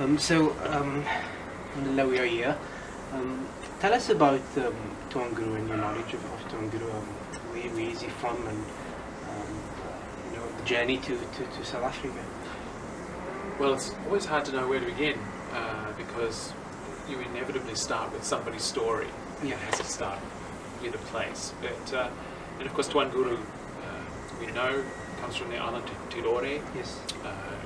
Alhamdulillah, we are here. Tell us about Tuan Guru and your knowledge of Tuan Guru. Where is he from, and the journey to South Africa. Well, it's always hard to know where to begin because you inevitably start with somebody's story. Yeah. It has to start with a place. But and of course, Tuan Guru, we know, comes from the island Tidore. Yes.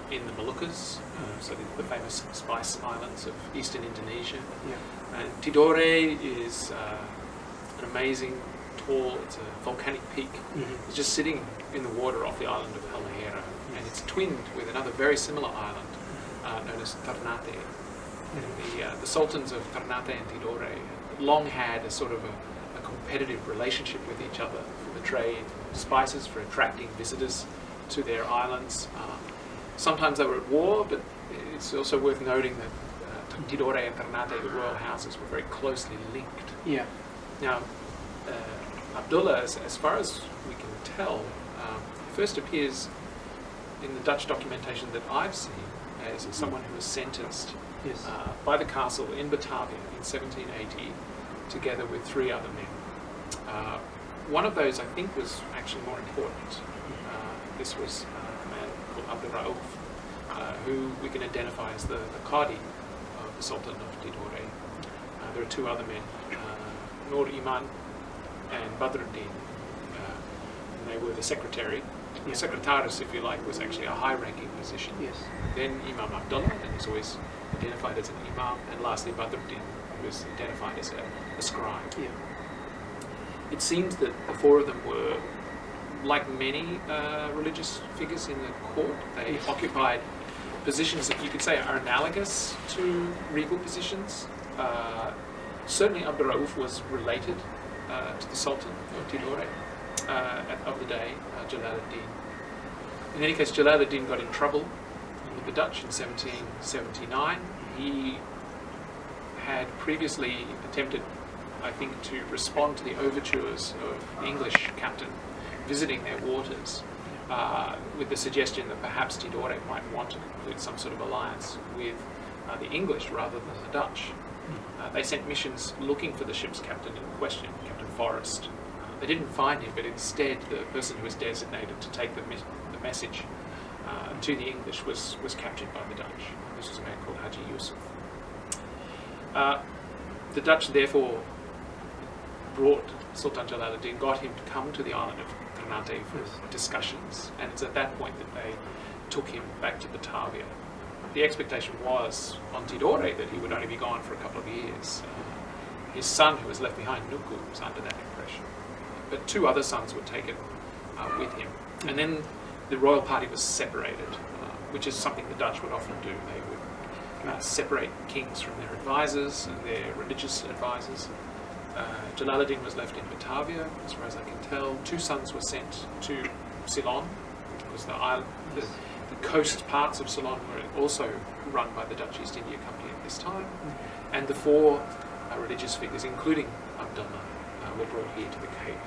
In the Moluccas, so the famous spice islands of eastern Indonesia. Yeah. And Tidore is an amazing, tall, it's a volcanic peak. Mm-hmm. It's just sitting in the water off the island of Halmahera, and it's twinned with another very similar island known as Ternate. And the sultans of Ternate and Tidore long had a sort of a competitive relationship with each other for the trade of spices, for attracting visitors to their islands. Sometimes they were at war, but it's also worth noting that Tidore and Ternate, the royal houses, were very closely linked. Yeah. Now, Abdullah, as far as we can tell, first appears in the Dutch documentation that I've seen as someone who was sentenced by the castle in Batavia in 1780, together with 3 other men. One of those, I think, was actually more important. This was a man called Abdullah, who we can identify as the Qadi of the Sultan of Tidore. There are 2 other men, Nur Iman and Badruddin, and they were the secretary. The secretaris, if you like, was actually a high-ranking position. Yes. Then Imam Abdullah, and he's always identified as an Imam, and lastly Badruddin, who was identified as a scribe. Yeah. It seems that the 4 of them were, like many religious figures in the court, they occupied positions that you could say are analogous to regal positions. Certainly Abdul was related to the Sultan of Tidore of the day, Jalaluddin. In any case, Jalaluddin got in trouble with the Dutch in 1779. He had previously attempted, I think, to respond to the overtures of the English captain visiting their waters with the suggestion that perhaps Tidore might want to conclude some sort of alliance with the English rather than the Dutch. They sent missions looking for the ship's captain in question, Captain Forrest. They didn't find him, but instead the person who was designated to take the message to the English was captured by the Dutch. This was a man called Haji Yusuf. The Dutch therefore brought Sultan Jalaluddin, got him to come to the island of Ternate for discussions, and it's at that point that they took him back to Batavia. The expectation was on Tidore that he would only be gone for a couple of years. His son, who was left behind, Nuku, was under that impression. But 2 other sons were taken with him. And then the royal party was separated, which is something the Dutch would often do. They would separate kings from their advisors and their religious advisors. Jalaluddin was left in Batavia, as far as I can tell. 2 sons were sent to Ceylon, because the coast parts of Ceylon were also run by the Dutch East India Company at this time. And the 4 religious figures, including Abdullah, were brought here to the Cape.